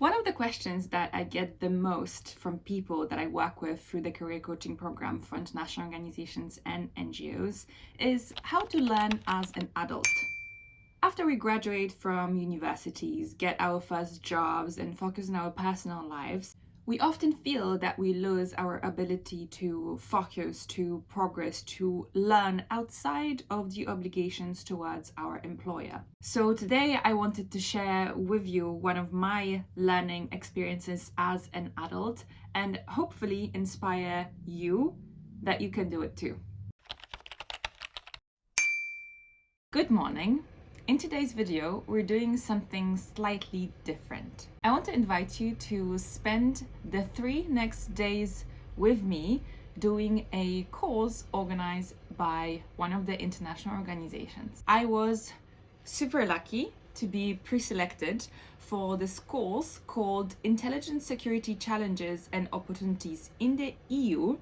One of the questions that I get the most from people that I work with through the career coaching program for international organizations and NGOs is how to learn as an adult. After we graduate from universities, get our first jobs, and focus on our personal lives, we often feel that we lose our ability to focus, to progress, to learn outside of the obligations towards our employer. So today I wanted to share with you one of my learning experiences as an adult and hopefully inspire you that you can do it too. Good morning. In today's video, we're doing something slightly different. I want to invite you to spend the 3 next days with me doing a course organized by one of the international organizations. I was super lucky to be pre-selected for this course called Intelligence Security Challenges and Opportunities in the EU,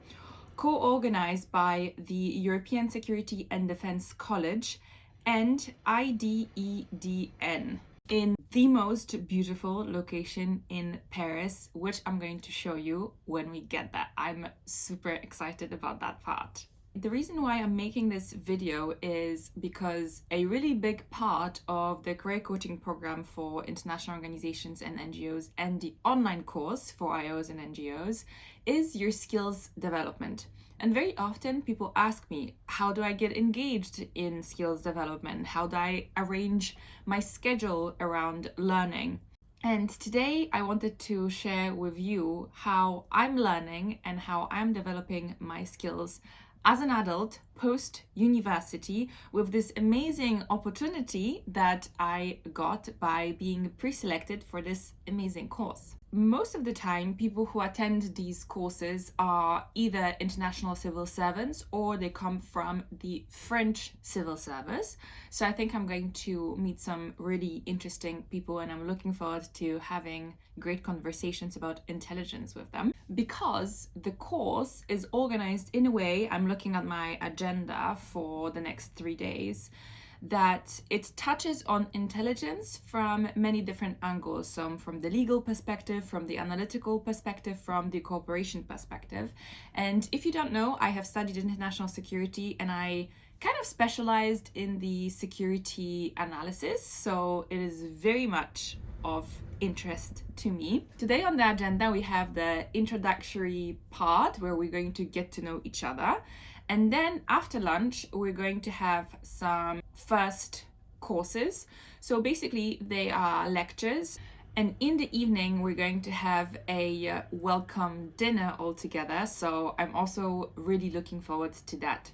co-organized by the European Security and Defense College and IDEDN in the most beautiful location in Paris, which I'm going to show you when we get there. I'm super excited about that part. The reason why I'm making this video is because a really big part of the career coaching program for international organizations and NGOs and the online course for IOs and NGOs is your skills development. And very often people ask me, how do I get engaged in skills development? How do I arrange my schedule around learning? And today I wanted to share with you how I'm learning and how I'm developing my skills as an adult post-university with this amazing opportunity that I got by being pre-selected for this amazing course. Most of the time, people who attend these courses are either international civil servants or they come from the French civil service. So I think I'm going to meet some really interesting people and I'm looking forward to having great conversations about intelligence with them. Because the course is organized in a way, I'm looking at my agenda for the next 3 days, that it touches on intelligence from many different angles, some from the legal perspective, from the analytical perspective, from the cooperation perspective. And if you don't know, I have studied international security and I kind of specialized in the security analysis, so it is very much of interest to me. Today on the agenda we have the introductory part where we're going to get to know each other. And then after lunch, we're going to have some first courses. So basically they are lectures. And in the evening, we're going to have a welcome dinner all together. So I'm also really looking forward to that.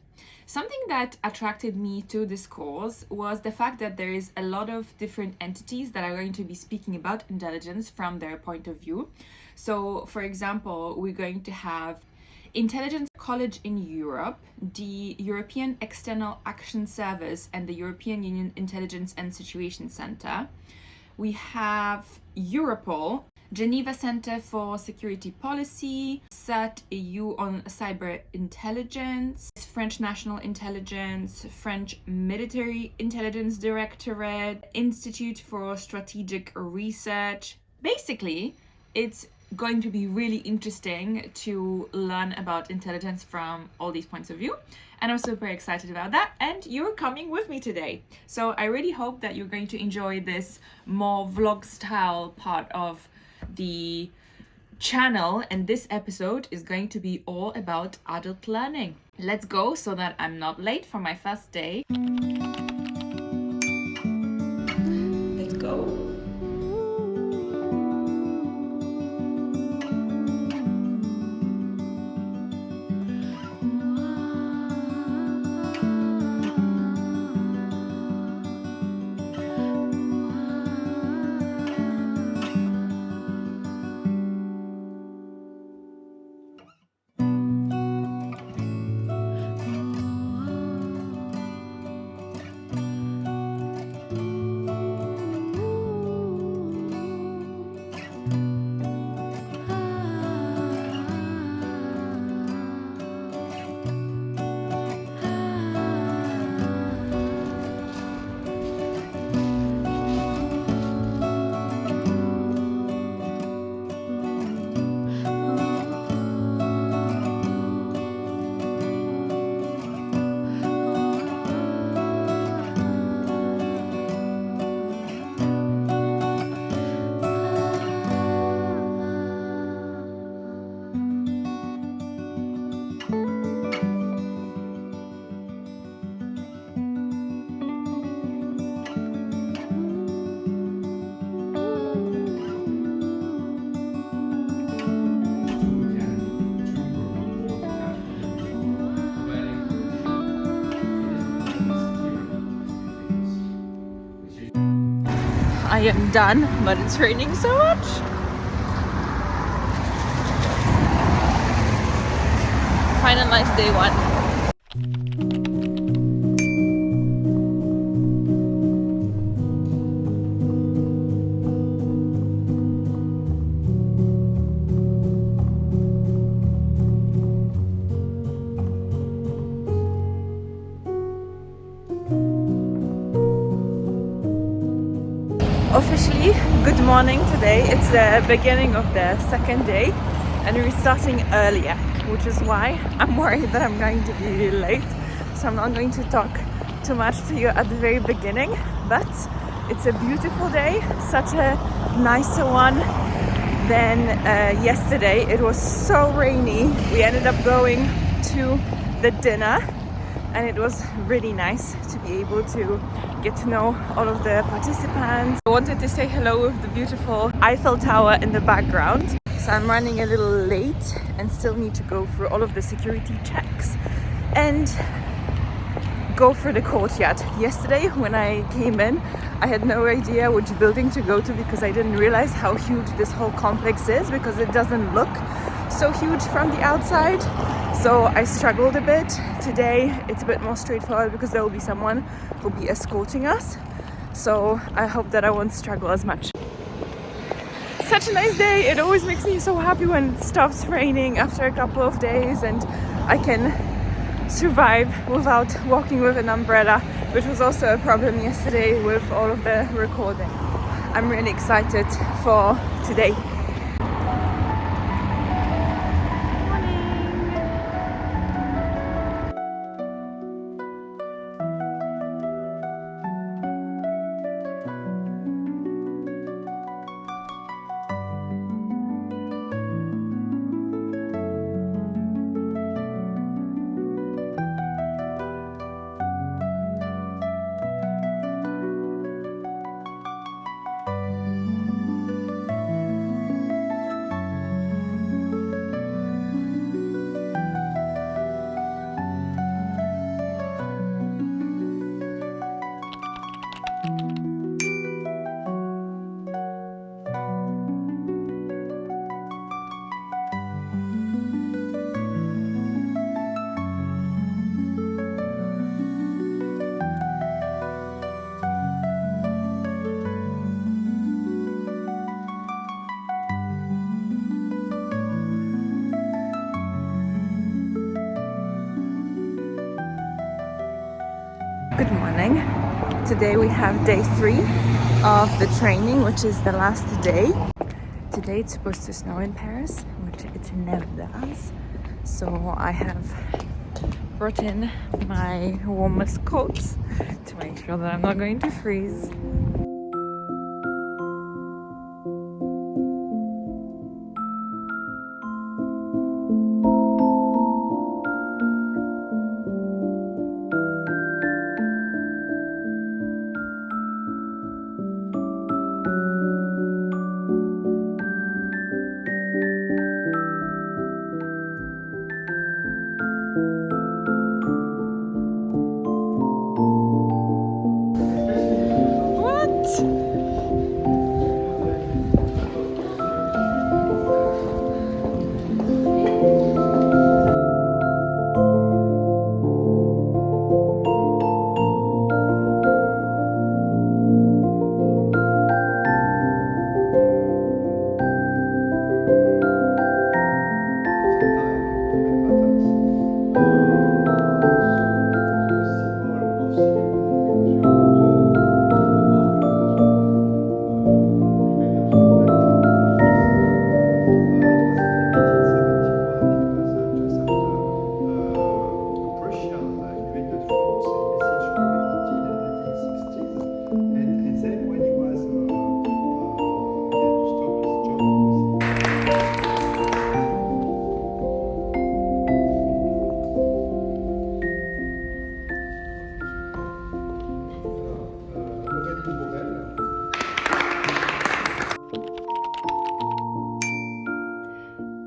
Something that attracted me to this course was the fact that there is a lot of different entities that are going to be speaking about intelligence from their point of view. So for example, we're going to have Intelligence College in Europe, the European External Action Service and the European Union Intelligence and Situation Center. We have Europol, Geneva Center for Security Policy, CERT EU on Cyber Intelligence, French National Intelligence, French Military Intelligence Directorate, Institute for Strategic Research. Basically, it's going to be really interesting to learn about intelligence from all these points of view, and I'm super excited about that. And you're coming with me today, so I really hope that you're going to enjoy this more vlog style part of the channel, and this episode is going to be all about adult learning. Let's go so that I'm not late for my first day. Let's go. am done, but it's raining so much. Finalized day one. Officially, good morning today. It's the beginning of the second day and we're starting earlier, which is why I'm worried that I'm going to be late. So I'm not going to talk too much to you at the very beginning, but it's a beautiful day, such a nicer one than yesterday. It was so rainy. We ended up going to the dinner and it was really nice to be able to get to know all of the participants. I wanted to say hello with the beautiful Eiffel Tower in the background. So I'm running a little late and still need to go through all of the security checks and go through the courtyard. Yesterday when I came in, I had no idea which building to go to because I didn't realize how huge this whole complex is, because it doesn't look so huge from the outside. So I struggled a bit. Today it's a bit more straightforward because there will be someone who will be escorting us. So I hope that I won't struggle as much. Such a nice day. It always makes me so happy when it stops raining after a couple of days and I can survive without walking with an umbrella, which was also a problem yesterday with all of the recording. I'm really excited for today. Good morning. Today we have day 3 of the training, which is the last day. Today it's supposed to snow in Paris, which it never does. So I have brought in my warmest coats to make sure that I'm not going to freeze.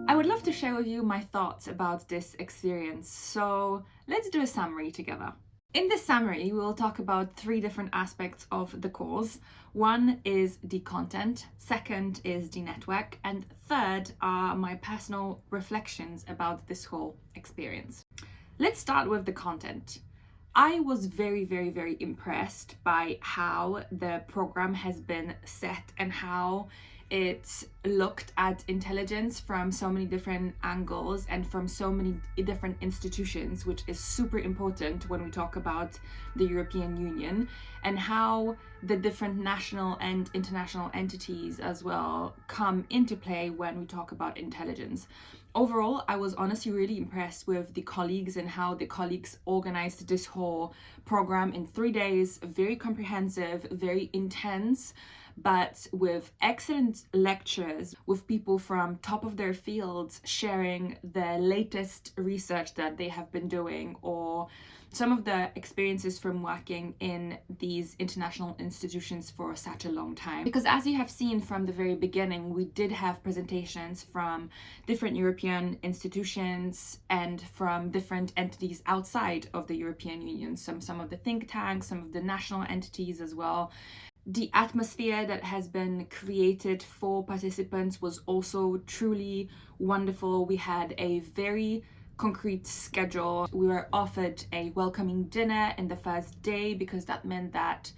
I would love to share with you my thoughts about this experience, so let's do a summary together. In this summary, we will talk about three different aspects of the course. One is the content, second is the network, and third are my personal reflections about this whole experience. Let's start with the content. I was very, very, very impressed by how the program has been set and how it looked at intelligence from so many different angles and from so many different institutions, which is super important when we talk about the European Union, and how the different national and international entities as well come into play when we talk about intelligence. Overall, I was honestly really impressed with the colleagues and how the colleagues organized this whole program in 3 days. Very comprehensive, very intense, but with excellent lectures, with people from top of their fields sharing the latest research that they have been doing, or some of the experiences from working in these international institutions for such a long time. Because as you have seen from the very beginning, we did have presentations from different European institutions and from different entities outside of the European Union, some of the think tanks, some of the national entities as well. The atmosphere that has been created for participants was also truly wonderful. We had a very concrete schedule. We were offered a welcoming dinner in the first day because that meant that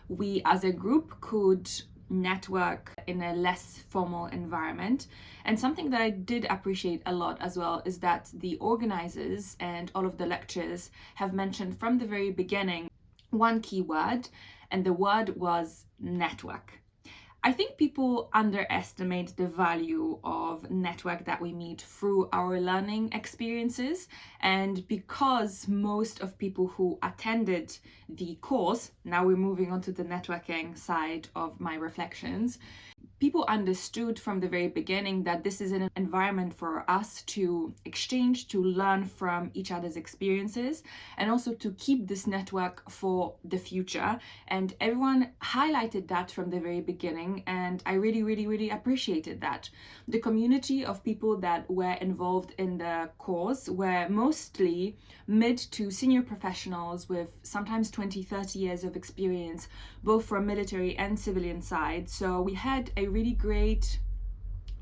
we as a group could network in a less formal environment. And something that I did appreciate a lot as well is that the organizers and all of the lectures have mentioned from the very beginning one key word, and the word was network. I think people underestimate the value of network that we meet through our learning experiences. And because most of people who attended the course, now we're moving on to the networking side of my reflections, people understood from the very beginning that this is an environment for us to exchange, to learn from each other's experiences, and also to keep this network for the future. And everyone highlighted that from the very beginning, and I really, really, really appreciated that. The community of people that were involved in the course were mostly mid to senior professionals with sometimes 20, 30 years of experience, both from military and civilian side. So we had a really great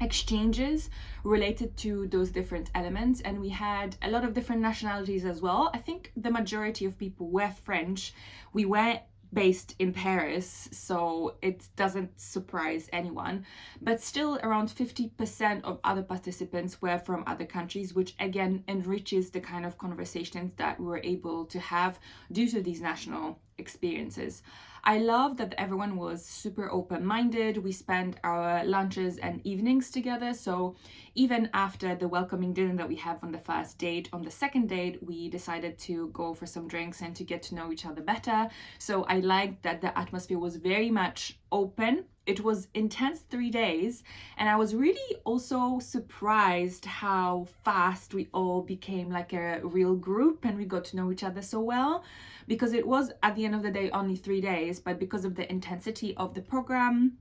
exchanges related to those different elements, and we had a lot of different nationalities as well. I think the majority of people were French. We were based in Paris, so it doesn't surprise anyone, but still around 50% of other participants were from other countries, which again enriches the kind of conversations that we were able to have due to these national experiences. I love that everyone was super open-minded. We spent our lunches and evenings together, so even after the welcoming dinner that we have on the first date, on the second date we decided to go for some drinks and to get to know each other better. So I liked that the atmosphere was very much open. It was intense 3 days, and I was really also surprised how fast we all became like a real group and we got to know each other so well, because it was at the end of the day only 3 days, but because of the intensity of the program,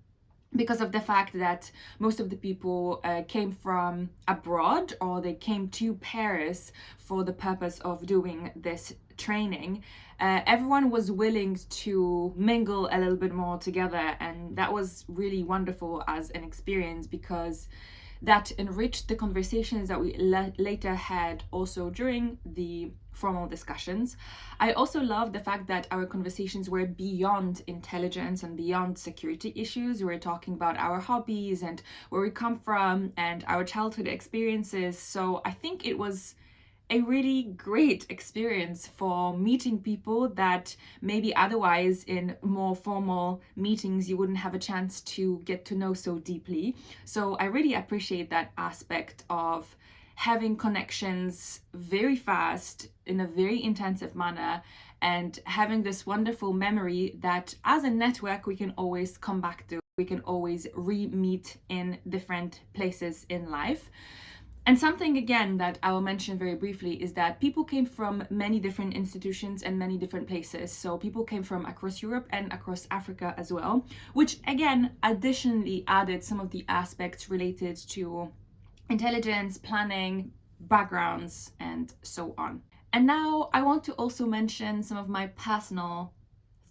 because of the fact that most of the people came from abroad or they came to Paris for the purpose of doing this training, everyone was willing to mingle a little bit more together, and that was really wonderful as an experience because that enriched the conversations that we later had also during the formal discussions. I also love the fact that our conversations were beyond intelligence and beyond security issues. We were talking about our hobbies and where we come from and our childhood experiences. So I think it was a really great experience for meeting people that maybe otherwise in more formal meetings you wouldn't have a chance to get to know so deeply. So I really appreciate that aspect of having connections very fast in a very intensive manner and having this wonderful memory that as a network we can always come back to. We can always re-meet in different places in life. And something again that I will mention very briefly is that people came from many different institutions and many different places. So people came from across Europe and across Africa as well, which again additionally added some of the aspects related to intelligence, planning, backgrounds, and so on. And now I want to also mention some of my personal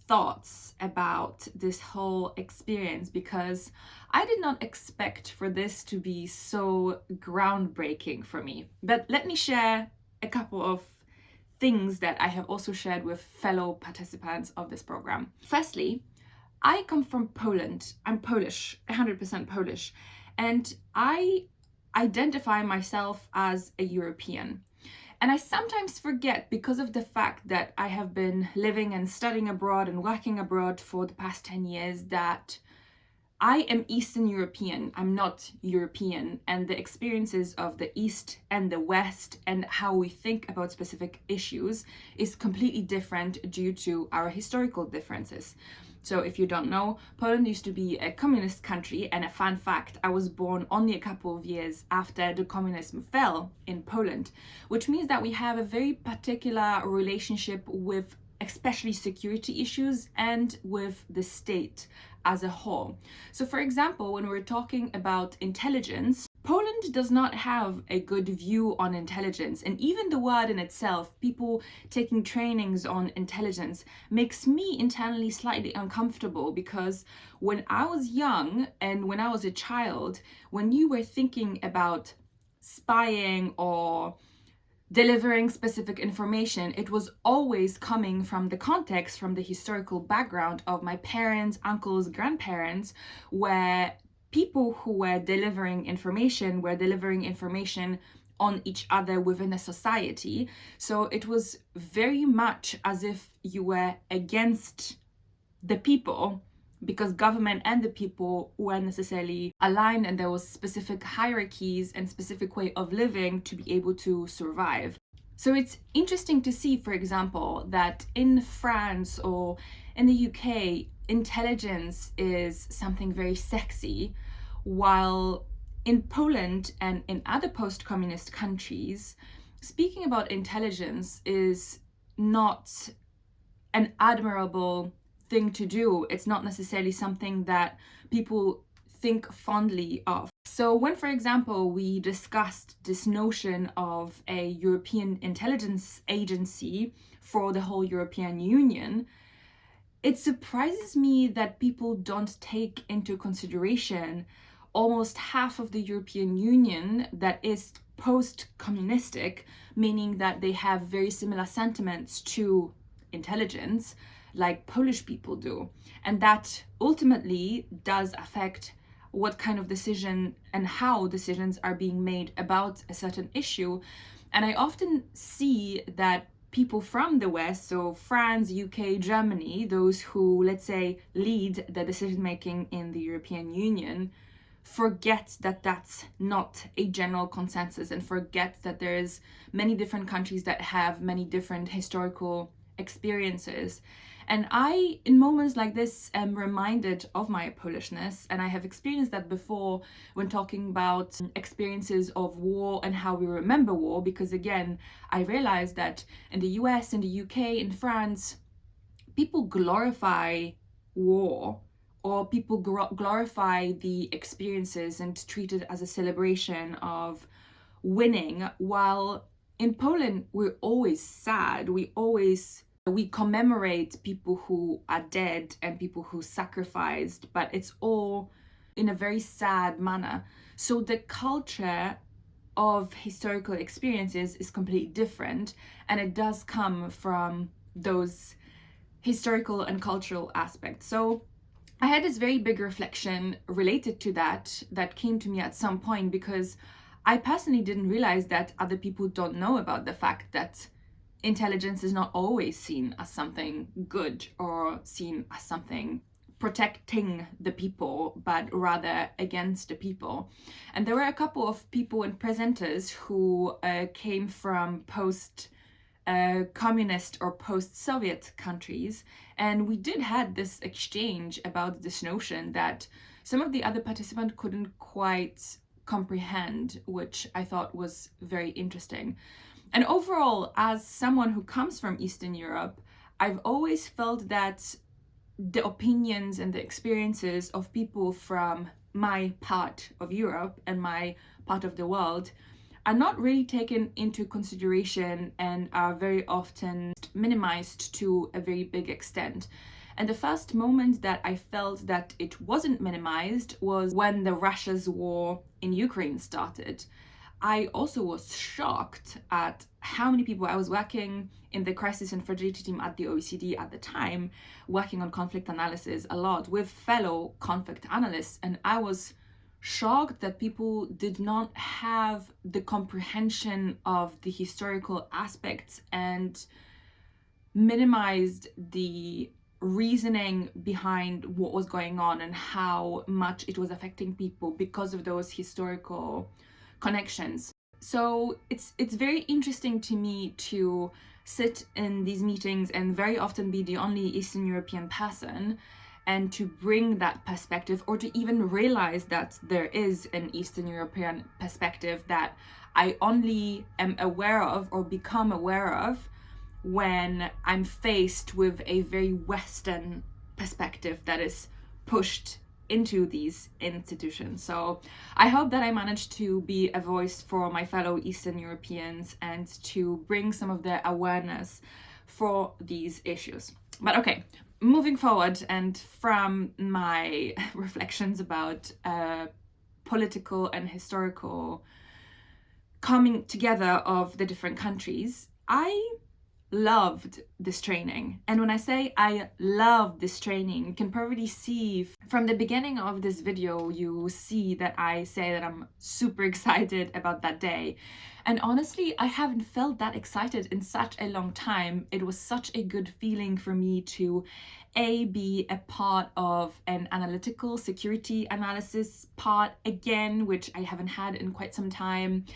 thoughts about this whole experience, because I did not expect for this to be so groundbreaking for me. But let me share a couple of things that I have also shared with fellow participants of this program. Firstly, I come from Poland. I'm Polish, 100% Polish, and I identify myself as a European. And I sometimes forget, because of the fact that I have been living and studying abroad and working abroad for the past 10 years, that I am Eastern European. I'm not European. And the experiences of the East and the West and how we think about specific issues is completely different due to our historical differences. So if you don't know, Poland used to be a communist country, and a fun fact, I was born only a couple of years after the communism fell in Poland, which means that we have a very particular relationship with especially security issues and with the state as a whole. So for example, when we're talking about intelligence, Poland does not have a good view on intelligence, and even the word in itself, people taking trainings on intelligence, makes me internally slightly uncomfortable, because when I was young and when I was a child, when you were thinking about spying or delivering specific information, it was always coming from the context, from the historical background of my parents, uncles, grandparents, where people who were delivering information on each other within a society. So it was very much as if you were against the people, because government and the people weren't necessarily aligned, and there was specific hierarchies and specific way of living to be able to survive. So it's interesting to see, for example, that in France or in the UK, intelligence is something very sexy, while in Poland and in other post-communist countries, speaking about intelligence is not an admirable thing to do. It's not necessarily something that people think fondly of. So when, for example, we discussed this notion of a European intelligence agency for the whole European Union, it surprises me that people don't take into consideration almost half of the European Union that is post-communistic, meaning that they have very similar sentiments to intelligence like Polish people do. And that ultimately does affect what kind of decision and how decisions are being made about a certain issue. And I often see that people from the West, so France, UK, Germany, those who, let's say, lead the decision making in the European Union, forget that that's not a general consensus, and forget that there's many different countries that have many different historical experiences. And I, in moments like this, am reminded of my Polishness, and I have experienced that before when talking about experiences of war and how we remember war, because again, I realized that in the US, in the UK, in France, people glorify war, or people glorify the experiences and treat it as a celebration of winning, while in Poland, we're always sad. We commemorate people who are dead and people who sacrificed, but it's all in a very sad manner. So the culture of historical experiences is completely different, and it does come from those historical and cultural aspects. So I had this very big reflection related to that came to me at some point, because I personally didn't realize that other people don't know about the fact that intelligence is not always seen as something good or seen as something protecting the people, but rather against the people. And there were a couple of people and presenters who came from post-communist or post-Soviet countries, and we did had this exchange about this notion that some of the other participants couldn't quite comprehend, which I thought was very interesting. And overall, as someone who comes from Eastern Europe, I've always felt that the opinions and the experiences of people from my part of Europe and my part of the world are not really taken into consideration and are very often minimized to a very big extent. And the first moment that I felt that it wasn't minimized was when the Russia's war in Ukraine started. I also was shocked at how many people. I was working in the crisis and fragility team at the OECD at the time, working on conflict analysis a lot with fellow conflict analysts, and I was shocked that people did not have the comprehension of the historical aspects and minimized the reasoning behind what was going on and how much it was affecting people because of those historical connections. So it's very interesting to me to sit in these meetings and very often be the only Eastern European person, and to bring that perspective, or to even realize that there is an Eastern European perspective that I only am aware of or become aware of when I'm faced with a very Western perspective that is pushed into these institutions. So I hope that I managed to be a voice for my fellow Eastern Europeans and to bring some of their awareness for these issues. But okay, moving forward, and from my reflections about political and historical coming together of the different countries, I loved this training. And when I say I love this training, you can probably see from the beginning of this video, you see that I say that I'm super excited about that day. And honestly, I haven't felt that excited in such a long time. It was such a good feeling for me to be a part of an analytical security analysis part again, which I haven't had in quite some time.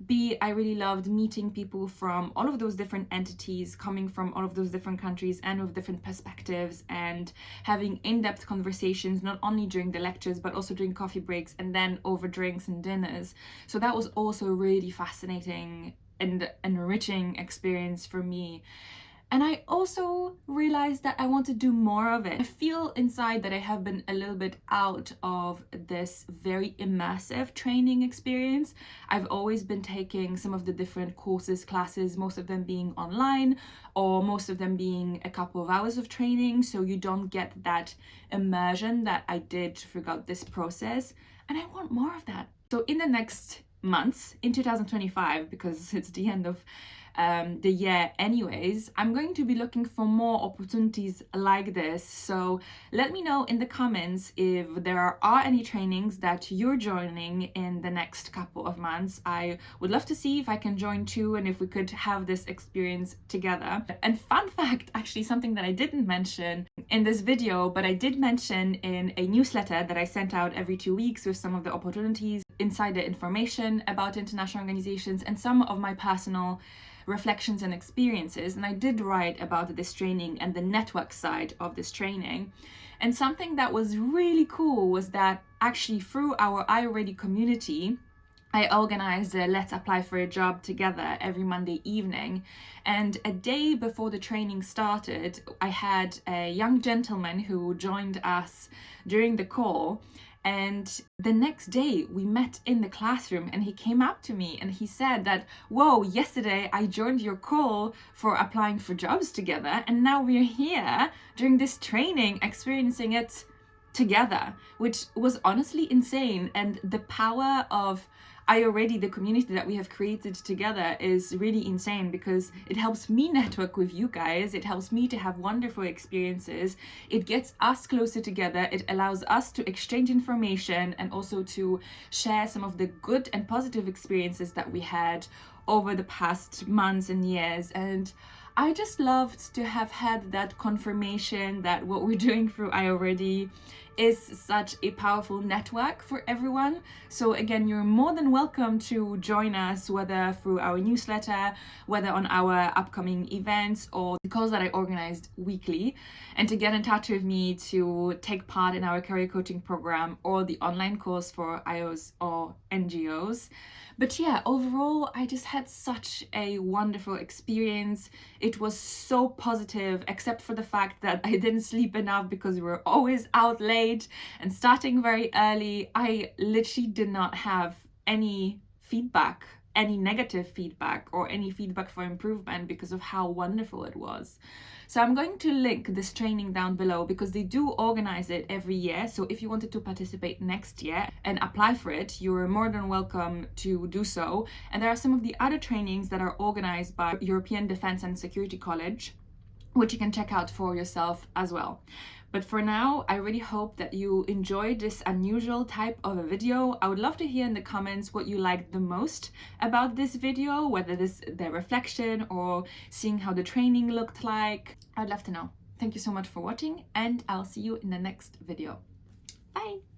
B, I really loved meeting people from all of those different entities, coming from all of those different countries and with different perspectives, and having in-depth conversations, not only during the lectures, but also during coffee breaks and then over drinks and dinners. So that was also a really fascinating and enriching experience for me. And I also realized that I want to do more of it. I feel inside that I have been a little bit out of this very immersive training experience. I've always been taking some of the different courses, classes, most of them being online, or most of them being a couple of hours of training. So you don't get that immersion that I did throughout this process. And I want more of that. So in the next months, in 2025, because it's the end of the year anyways, I'm going to be looking for more opportunities like this. So let me know in the comments if there are any trainings that you're joining in the next couple of months. I would love to see if I can join too, and if we could have this experience together. And fun fact, actually something that I didn't mention in this video, but I did mention in a newsletter that I sent out every 2 weeks with some of the opportunities, insider information about international organizations, and some of my personal reflections and experiences. And I did write about this training and the network side of this training. And something that was really cool was that actually through our I Already community, I organized a Let's Apply for a Job together every Monday evening. And a day before the training started, I had a young gentleman who joined us during the call. And the next day we met in the classroom, and he came up to me and he said that, whoa, yesterday I joined your call for applying for jobs together, and now we're here during this training experiencing it together, which was honestly insane. And the power of I Already, the community that we have created together, is really insane, because it helps me network with you guys. It helps me to have wonderful experiences. It gets us closer together. It allows us to exchange information and also to share some of the good and positive experiences that we had over the past months and years. And I just loved to have had that confirmation that what we're doing through I Already is such a powerful network for everyone. So again, you're more than welcome to join us, whether through our newsletter, whether on our upcoming events, or the calls that I organized weekly, and to get in touch with me to take part in our career coaching program or the online course for IOs or NGOs. But yeah, overall, I just had such a wonderful experience. It was so positive, except for the fact that I didn't sleep enough because we were always out late and starting very early. I literally did not have any feedback any negative feedback or any feedback for improvement because of how wonderful it was. So I'm going to link this training down below because they do organize it every year. So if you wanted to participate next year and apply for it, you're more than welcome to do so. And there are some of the other trainings that are organized by European Defense and Security College, which you can check out for yourself as well. But for now, I really hope that you enjoyed this unusual type of a video. I would love to hear in the comments what you liked the most about this video, whether this the reflection or seeing how the training looked like. I'd love to know. Thank you so much for watching, and I'll see you in the next video. Bye!